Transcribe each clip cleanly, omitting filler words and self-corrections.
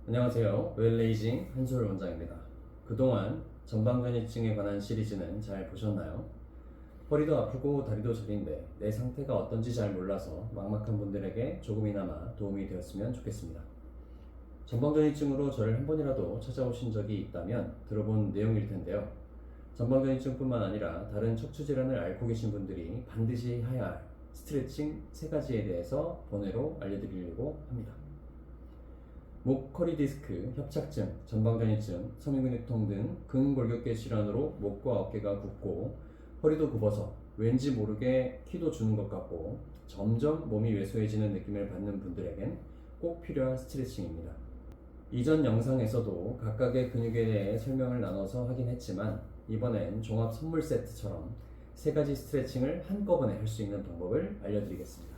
안녕하세요. 웰레이징 한솔 원장입니다. 그동안 전방전이증에 관한 시리즈는 잘 보셨나요? 허리도 아프고 다리도 저린데 내 상태가 어떤지 잘 몰라서 막막한 분들에게 조금이나마 도움이 되었으면 좋겠습니다. 전방전이증으로 저를 한 번이라도 찾아오신 적이 있다면 들어본 내용일 텐데요. 전방전이증뿐만 아니라 다른 척추질환을 앓고 계신 분들이 반드시 해야 할 스트레칭 3가지에 대해서 번외로 알려드리려고 합니다. 목, 허리 디스크, 협착증, 전방전이증, 섬유근육통 등 근골격계 질환으로 목과 어깨가 굽고 허리도 굽어서 왠지 모르게 키도 주는 것 같고 점점 몸이 왜소해지는 느낌을 받는 분들에겐 꼭 필요한 스트레칭입니다. 이전 영상에서도 각각의 근육에 대해 설명을 나눠서 하긴 했지만 이번엔 종합 선물 세트처럼 3가지 스트레칭을 한꺼번에 할 수 있는 방법을 알려드리겠습니다.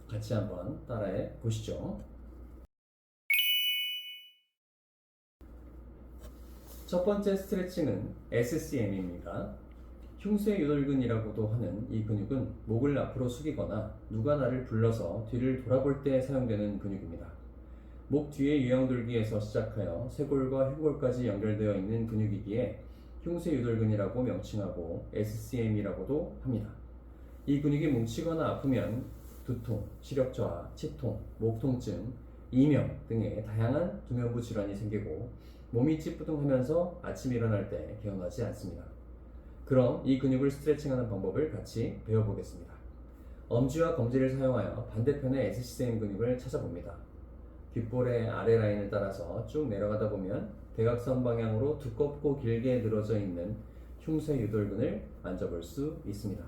같이 한번 따라해 보시죠. 첫 번째 스트레칭은 SCM입니다. 흉쇄 유돌근이라고도 하는 이 근육은 목을 앞으로 숙이거나 누가 나를 불러서 뒤를 돌아볼 때 사용되는 근육입니다. 목 뒤의 유형돌기에서 시작하여 쇄골과 흉골까지 연결되어 있는 근육이기에 흉쇄 유돌근이라고 명칭하고 SCM이라고도 합니다. 이 근육이 뭉치거나 아프면 두통, 시력 저하, 치통, 목 통증, 이명 등의 다양한 두면부 질환이 생기고 몸이 찌뿌둥하면서 아침에 일어날 때 개운하지 않습니다. 그럼 이 근육을 스트레칭하는 방법을 같이 배워보겠습니다. 엄지와 검지를 사용하여 반대편의 SCM 근육을 찾아봅니다. 귓볼의 아래 라인을 따라서 쭉 내려가다 보면 대각선 방향으로 두껍고 길게 늘어져 있는 흉쇄 유돌근을 만져볼 수 있습니다.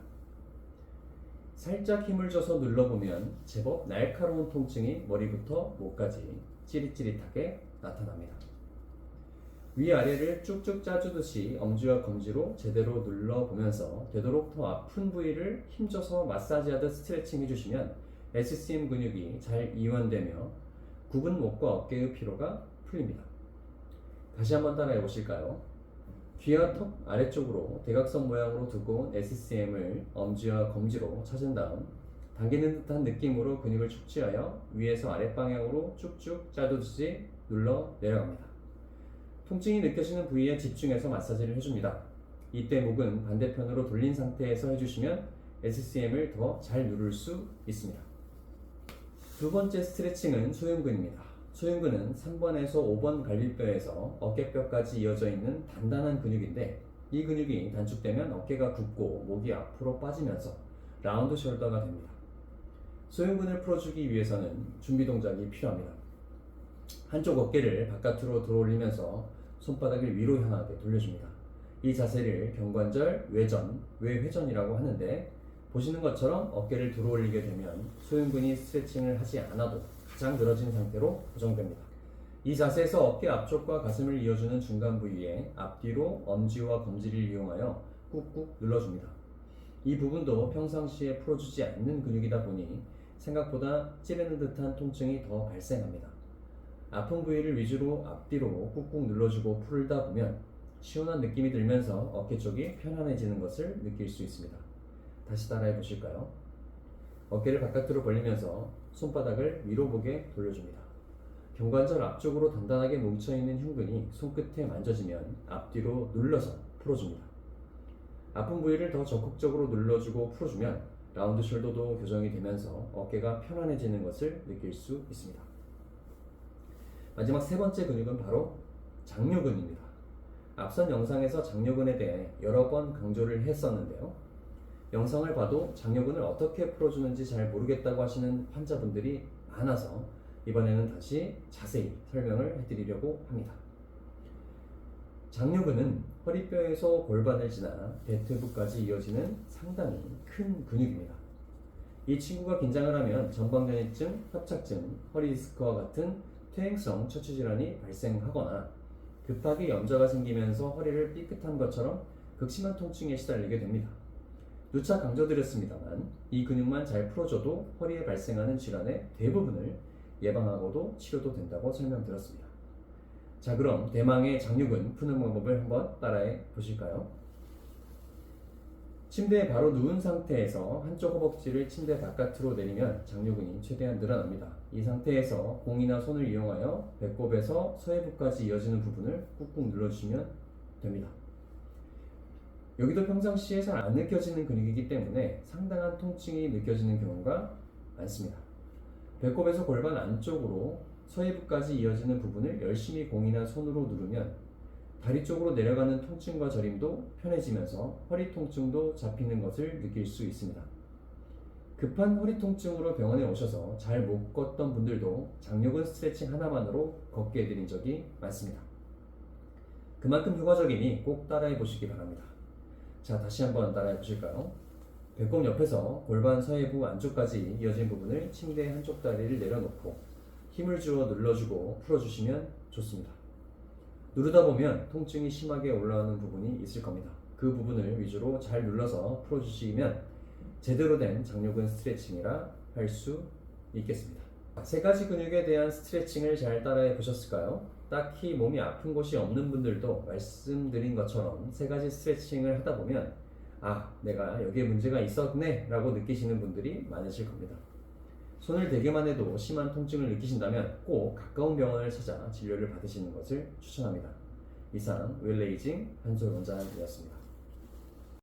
살짝 힘을 줘서 눌러보면 제법 날카로운 통증이 머리부터 목까지 찌릿찌릿하게 나타납니다. 위아래를 쭉쭉 짜주듯이 엄지와 검지로 제대로 눌러보면서 되도록 더 아픈 부위를 힘줘서 마사지하듯 스트레칭 해주시면 SCM 근육이 잘 이완되며 굽은 목과 어깨의 피로가 풀립니다. 다시 한번 따라해 보실까요? 귀와 턱 아래쪽으로 대각선 모양으로 두꺼운 SCM을 엄지와 검지로 찾은 다음 당기는 듯한 느낌으로 근육을 축지하여 위에서 아랫방향으로 쭉쭉 짜두듯이 눌러 내려갑니다. 통증이 느껴지는 부위에 집중해서 마사지를 해줍니다. 이때 목은 반대편으로 돌린 상태에서 해주시면 SCM을 더 잘 누를 수 있습니다. 두 번째 스트레칭은 소흉근입니다. 소흉근은 3번에서 5번 갈비뼈에서 어깨뼈까지 이어져 있는 단단한 근육인데 이 근육이 단축되면 어깨가 굽고 목이 앞으로 빠지면서 라운드 숄더가 됩니다. 소흉근을 풀어주기 위해서는 준비 동작이 필요합니다. 한쪽 어깨를 바깥으로 들어올리면서 손바닥을 위로 향하게 돌려줍니다. 이 자세를 경관절 외전, 외회전이라고 하는데 보시는 것처럼 어깨를 들어올리게 되면 소흉근이 스트레칭을 하지 않아도 가장 늘어진 상태로 고정됩니다. 이 자세에서 어깨 앞쪽과 가슴을 이어주는 중간 부위에 앞뒤로 엄지와 검지를 이용하여 꾹꾹 눌러줍니다. 이 부분도 평상시에 풀어주지 않는 근육이다 보니 생각보다 찌르는 듯한 통증이 더 발생합니다. 아픈 부위를 위주로 앞뒤로 꾹꾹 눌러주고 풀다 보면 시원한 느낌이 들면서 어깨 쪽이 편안해지는 것을 느낄 수 있습니다. 다시 따라해 보실까요? 어깨를 바깥으로 벌리면서 손바닥을 위로 보게 돌려줍니다. 경관절 앞쪽으로 단단하게 뭉쳐있는 흉근이 손끝에 만져지면 앞뒤로 눌러서 풀어줍니다. 아픈 부위를 더 적극적으로 눌러주고 풀어주면 라운드 숄더도 교정이 되면서 어깨가 편안해지는 것을 느낄 수 있습니다. 마지막 3번째 근육은 바로 장요근입니다. 앞선 영상에서 장요근에 대해 여러 번 강조를 했었는데요. 영상을 봐도 장요근을 어떻게 풀어주는지 잘 모르겠다고 하시는 환자분들이 많아서 이번에는 다시 자세히 설명을 해드리려고 합니다. 장요근은 허리뼈에서 골반을 지나 대퇴부까지 이어지는 상당히 큰 근육입니다. 이 친구가 긴장을 하면 전방전이증, 협착증, 허리 디스크와 같은 퇴행성 척추질환이 발생하거나 급하게 염좌가 생기면서 허리를 삐끗한 것처럼 극심한 통증에 시달리게 됩니다. 누차 강조드렸습니다만 이 근육만 잘 풀어줘도 허리에 발생하는 질환의 대부분을 예방하고도 치료도 된다고 설명드렸습니다. 자, 그럼 대망의 장요근 푸는 방법을 한번 따라해 보실까요? 침대에 바로 누운 상태에서 한쪽 허벅지를 침대 바깥으로 내리면 장요근이 최대한 늘어납니다. 이 상태에서 공이나 손을 이용하여 배꼽에서 서해부까지 이어지는 부분을 꾹꾹 눌러주시면 됩니다. 여기도 평상시에 잘 안 느껴지는 근육이기 때문에 상당한 통증이 느껴지는 경우가 많습니다. 배꼽에서 골반 안쪽으로 서해부까지 이어지는 부분을 열심히 공이나 손으로 누르면 다리 쪽으로 내려가는 통증과 저림도 편해지면서 허리 통증도 잡히는 것을 느낄 수 있습니다. 급한 허리 통증으로 병원에 오셔서 잘 못 걷던 분들도 장요근 스트레칭 하나만으로 걷게 해드린 적이 많습니다. 그만큼 효과적이니 꼭 따라해 보시기 바랍니다. 자, 다시 한번 따라해 보실까요? 배꼽 옆에서 골반 서해부 안쪽까지 이어진 부분을 침대 한쪽 다리를 내려놓고 힘을 주어 눌러주고 풀어주시면 좋습니다. 누르다 보면 통증이 심하게 올라오는 부분이 있을 겁니다. 그 부분을 위주로 잘 눌러서 풀어주시면 제대로 된 장요근 스트레칭이라 할 수 있겠습니다. 세 가지 근육에 대한 스트레칭을 잘 따라해 보셨을까요? 딱히 몸이 아픈 곳이 없는 분들도 말씀드린 것처럼 세 가지 스트레칭을 하다 보면 내가 여기에 문제가 있었네 라고 느끼시는 분들이 많으실 겁니다. 손을 대기만 해도 심한 통증을 느끼신다면 꼭 가까운 병원을 찾아 진료를 받으시는 것을 추천합니다. 이상 웰레이징 한솔 원장이었습니다.